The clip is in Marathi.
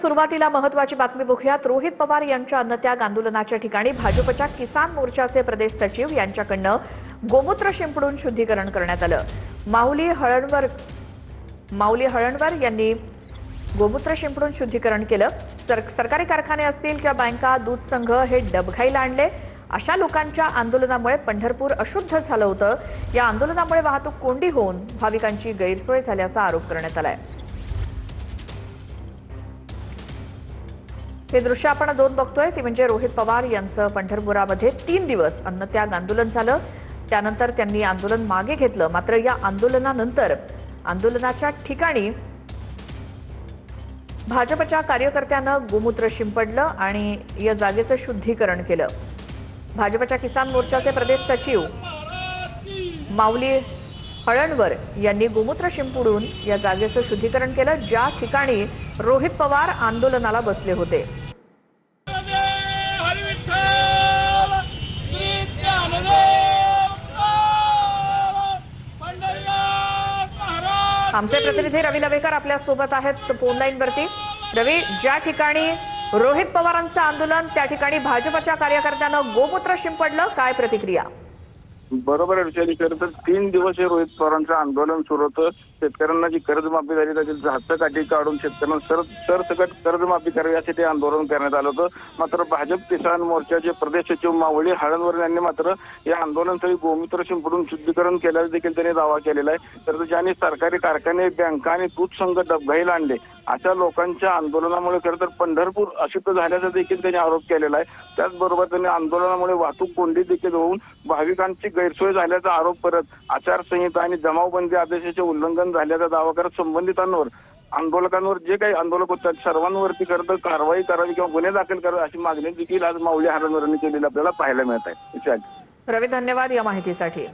सुरुवातीला महत्त्वाची बातमी बघूयात। रोहित पवार यांच्या अन्नत्याग आंदोलनाच्या ठिकाणी भाजपच्या किसान मोर्चाचे प्रदेश सचिव यांच्याकडनं गोमूत्र शिंपडून शुद्धीकरण करण्यात आलं। माऊली हळणवर यांनी गोमूत्र शिंपडून शुद्धीकरण केलं। सरकारी कारखाने असतील किंवा बँका, दूध संघ हे डबघाईला आणले। अशा लोकांच्या आंदोलनामुळे पंढरपूर अशुद्ध झालं होतं। या आंदोलनामुळे वाहतूक कोंडी होऊन भाविकांची गैरसोय झाल्याचा आरोप करण्यात आलाय। हे दृश्य आपण दोन बघतोय ती म्हणजे रोहित पवार यांचं पंढरपुरामध्ये 3 दिवस अन्नत्याग आंदोलन झालं। त्यानंतर त्यांनी आंदोलन मागे घेतलं। मात्र या आंदोलनानंतर आंदोलनाच्या ठिकाणी भाजपच्या कार्यकर्त्यांना गोमूत्र शिंपडलं आणि या जागेचं शुद्धीकरण केलं। भाजपच्या किसान मोर्चाचे प्रदेश सचिव माऊली हळणवर यांनी गोमूत्र शिंपडून या जागेचं शुद्धीकरण केलं, ज्या ठिकाणी रोहित पवार आंदोलनाला बसले होते। आमचे प्रतिनिधी रवी लवेकर आपल्या सोबत आहेत फोन लाईन वरती। रवी, ज्या ठिकाणी रोहित पवारांचं आंदोलन त्या ठिकाणी भाजपच्या कार्यकर्त्यांना गोमूत्र शिंपडलं, काय प्रतिक्रिया? बरोबर आहे विचार खरं तर 3 दिवस हे रोहित पवारांचं आंदोलन सुरू होतं। शेतकऱ्यांना जी कर्जमाफी झाली त्याची हातकाठी काढून शेतकऱ्यांना सरसकट कर्जमाफी करावी यासाठी आंदोलन करण्यात आलं होतं। मात्र भाजप किसान मोर्चाचे प्रदेश सचिव माऊली हळणवर यांनी मात्र या आंदोलनासाठी गोमूत्र शिंपडून शुद्धीकरण केल्याचा देखील त्यांनी दावा केलेला आहे। तर ज्यांनी सरकारी कारखाने, बँका आणि दूध संघ डबघाईला आणले अशा लोकांच्या आंदोलनामुळे खरं तर पंढरपूर अशुद्ध झाल्याचा देखील त्यांनी आरोप केलेला आहे। त्याचबरोबर त्यांनी आंदोलनामुळे वाहतूक कोंडी देखील होऊन भाविकांची गैरसोय झाल्याचा आरोप करत आचारसंहिता आणि जमावबंदी आदेशाचे उल्लंघन झाल्याचा दावा करत संबंधितांवर, आंदोलकांवर जे काही आंदोलक होतात सर्वांवरती खरं तर कारवाई करावी किंवा गुन्हे दाखल करावे अशी मागणी देखील आज माऊली हळणवर यांनी केलेली आपल्याला पाहायला मिळत आहे। रवी, धन्यवाद या माहितीसाठी।